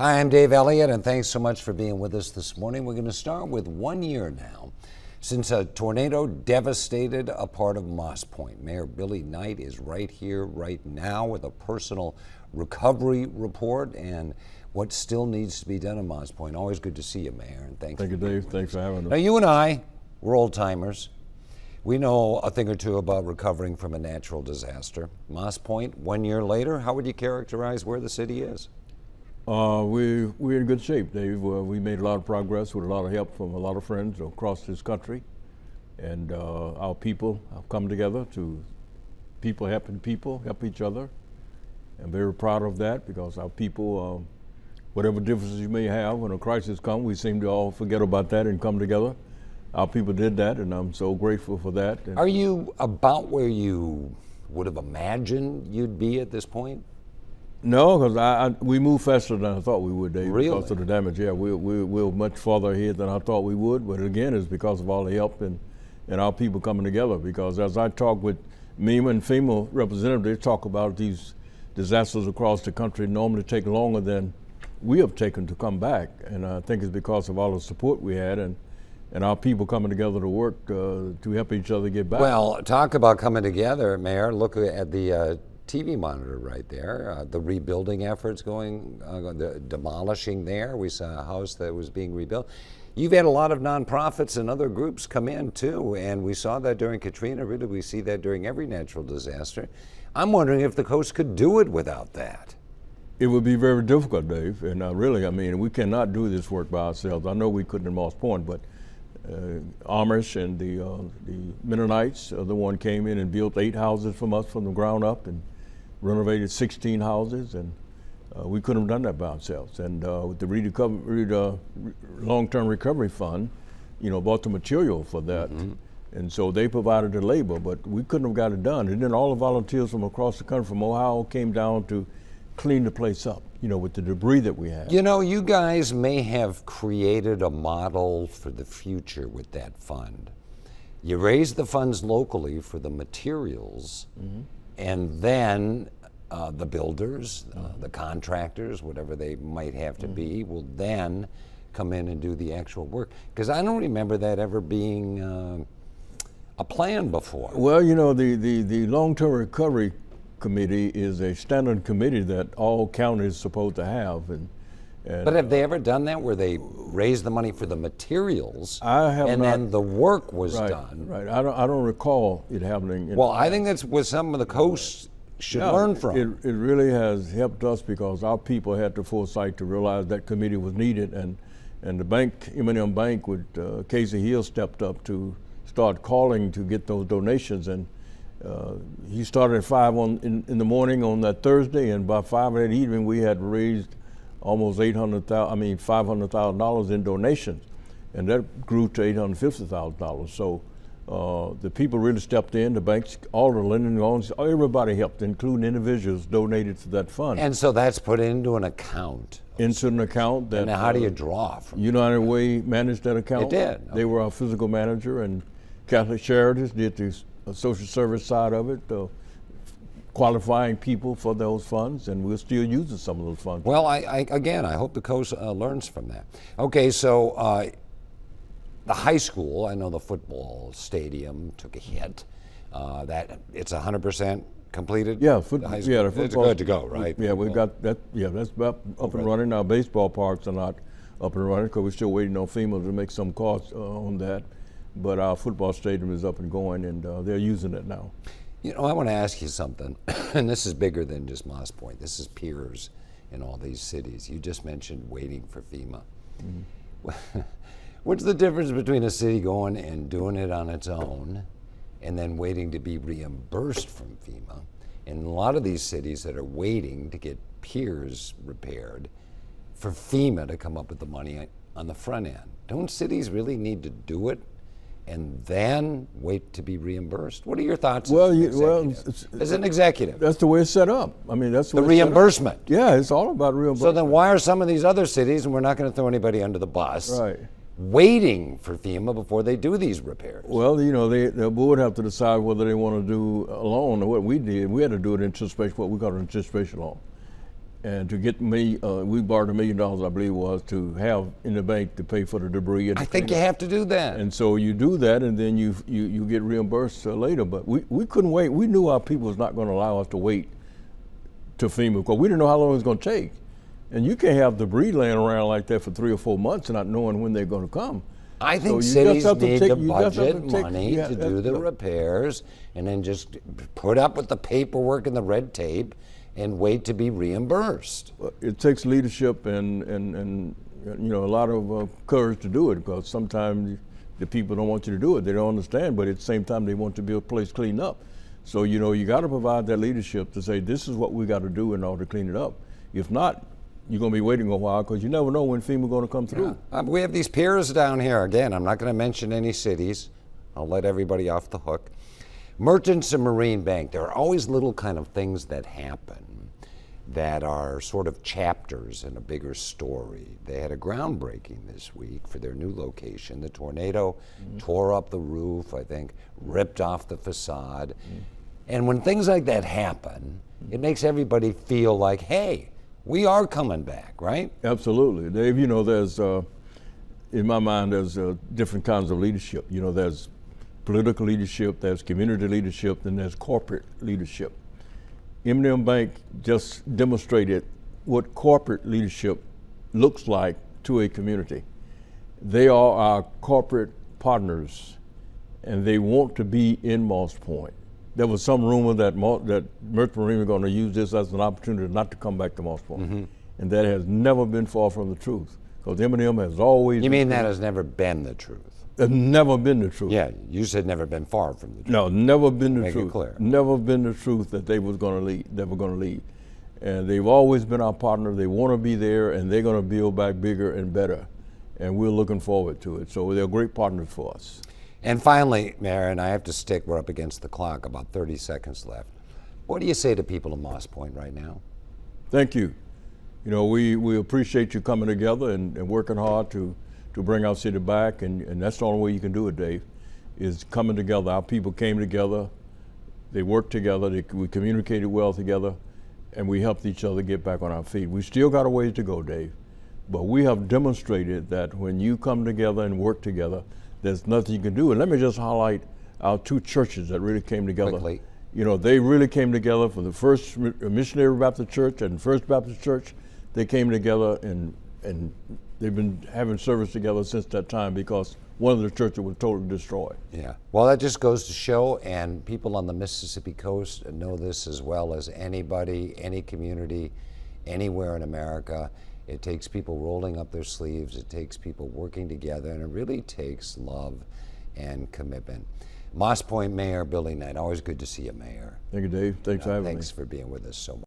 Hi, I'm Dave Elliot, and thanks so much for being with us this morning. We're going to start with 1 year now since a tornado devastated a part of Moss Point. Mayor Billy Knight is right here, right now, with a personal recovery report and what still needs to be done in Moss Point. Always good to see you, Mayor, and thanks. Thank you, Dave. Thanks for having us. Now, you and I, we're old timers. We know a thing or two about recovering from a natural disaster. Moss Point, 1 year later, how would you characterize where the city is? We're in good shape, Dave. We made a lot of progress with a lot of help from a lot of friends across this country. And our people have come together to helping people, help each other. I'm very proud of that because our people, whatever differences you may have, when a crisis comes, we seem to all forget about that and come together. Our people did that, and I'm so grateful for that. Are you about where you would have imagined you'd be at this point? No, because we moved faster than I thought we would, Dave. Really? Because of the damage. Yeah, we're much farther ahead than I thought we would. But again, it's because of all the help and our people coming together. Because as I talk with MEMA and FEMA representatives, they talk about these disasters across the country normally take longer than we have taken to come back. And I think it's because of all the support we had and our people coming together to work to help each other get back. Well, talk about coming together, Mayor. Look at the TV monitor right there. The rebuilding efforts going, the demolishing there. We saw a house that was being rebuilt. You've had a lot of nonprofits and other groups come in too, and we saw that during Katrina. Really, we see that during every natural disaster. I'm wondering if the coast could do it without that. It would be very difficult, Dave. And really, I mean, we cannot do this work by ourselves. I know we couldn't in Moss Point, but Amish and the Mennonites, the one came in and built 8 houses from us from the ground up and renovated 16 houses, and we couldn't have done that by ourselves. And with the long-term recovery fund, bought the material for that. Mm-hmm. And so they provided the labor, but we couldn't have got it done. And then all the volunteers from across the country, from Ohio, came down to clean the place up, with the debris that we had. You guys may have created a model for the future with that fund. You raise the funds locally for the materials, mm-hmm. and then the builders, the contractors, whatever they might have to be, will then come in and do the actual work. Because I don't remember that ever being a plan before. Well, the long-term recovery committee is a standard committee that all counties are supposed to have. But have they ever done that where they raised the money for the materials and then the work was done? Right. I don't recall it happening. Well, I think that's what some of the coasts should learn from. It really has helped us because our people had the foresight to realize that committee was needed, and the bank, M&M Bank, with Casey Hill stepped up to start calling to get those donations, and he started at 5 in the morning on that Thursday, and by 5 that evening we had raised almost $500,000 in donations, and that grew to $850,000. So the people really stepped in, the banks, all the lending loans, everybody helped, including individuals donated to that fund. And so that's put into an account. Into an account that. And how do you draw from it? United Way managed that account. It did. They were our physical manager, and Catholic Charities did the social service side of it, qualifying people for those funds, and we're still using some of those funds. Well, I hope the coast learns from that. Okay, so the high school, I know the football stadium took a hit. That it's 100% completed. Yeah, the football. It's good to go, right? Yeah, we've got that. Yeah, that's about up and running. Our baseball parks are not up and running because we're still waiting on FEMA to make some calls on that. But our football stadium is up and going, and they're using it now. I want to ask you something, and this is bigger than just Moss Point. This is peers in all these cities. You just mentioned waiting for FEMA. Mm-hmm. What's the difference between a city going and doing it on its own and then waiting to be reimbursed from FEMA? And a lot of these cities that are waiting to get piers repaired for FEMA to come up with the money on the front end. Don't cities really need to do it and then wait to be reimbursed? What are your thoughts as an executive? That's the way it's set up. I mean, that's the reimbursement. Yeah, it's all about reimbursement. So then why are some of these other cities, and we're not going to throw anybody under the bus, right, waiting for FEMA before they do these repairs? Well, the board have to decide whether they want to do a loan or what we did. We had to do it in anticipation, what we call an anticipation loan. And to get me, we borrowed $1 million, I believe it was, to have in the bank to pay for the debris. And I think you have to do that. And so you do that, and then you get reimbursed later. But we couldn't wait. We knew our people was not going to allow us to wait to FEMA because we didn't know how long it was going to take. And you can't have debris laying around like that for 3 or 4 months and not knowing when they're going to come. I think So cities need to budget money to do the repairs and then just put up with the paperwork and the red tape and wait to be reimbursed. It takes leadership and a lot of courage to do it, because sometimes the people don't want you to do it. They don't understand, but at the same time they want to be a place cleaned up. So you got to provide that leadership to say this is what we got to do in order to clean it up. If not, you're going to be waiting a while because you never know when FEMA going to come through. Yeah. We have these piers down here. Again, I'm not going to mention any cities. I'll let everybody off the hook. Merchants and Marine Bank, there are always little kind of things that happen that are sort of chapters in a bigger story. They had a groundbreaking this week for their new location. The tornado tore up the roof, I think, ripped off the facade. And when things like that happen, it makes everybody feel like, hey, we are coming back, right? Absolutely. Dave, there's, in my mind, there's different kinds of leadership. There's political leadership, there's community leadership, and there's corporate leadership. M&M Bank just demonstrated what corporate leadership looks like to a community. They are our corporate partners, and they want to be in Moss Point. There was some rumor that Merchant Marine were going to use this as an opportunity not to come back to Moss Point. And that has never been far from the truth, because M&M has always... You mean that has never been the truth? It's never been the truth. Yeah, you said never been far from the truth. No, never been the Make truth. it clear. Never been the truth that they were going to lead. And they've always been our partner. They want to be there, and they're going to build back bigger and better. And we're looking forward to it. So they're great partners for us. And finally, Mayor, and I have to stick, we're up against the clock, about 30 seconds left. What do you say to people in Moss Point right now? Thank you. We appreciate you coming together and working hard to bring our city back, and that's the only way you can do it, Dave, is coming together. Our people came together, they worked together, we communicated well together, and we helped each other get back on our feet. We still got a ways to go, Dave, but we have demonstrated that when you come together and work together, there's nothing you can do. And let me just highlight our 2 churches that really came together. Quickly. They really came together for the First Missionary Baptist Church and First Baptist Church. They came together and they've been having service together since that time, because one of the churches was totally destroyed. Yeah, well, that just goes to show, and people on the Mississippi coast know this as well as anybody, any community, anywhere in America. It takes people rolling up their sleeves, it takes people working together, and it really takes love and commitment. Moss Point Mayor Billy Knight, always good to see you, Mayor. Thank you, Dave. Thanks for having me. Thanks for being with us so much.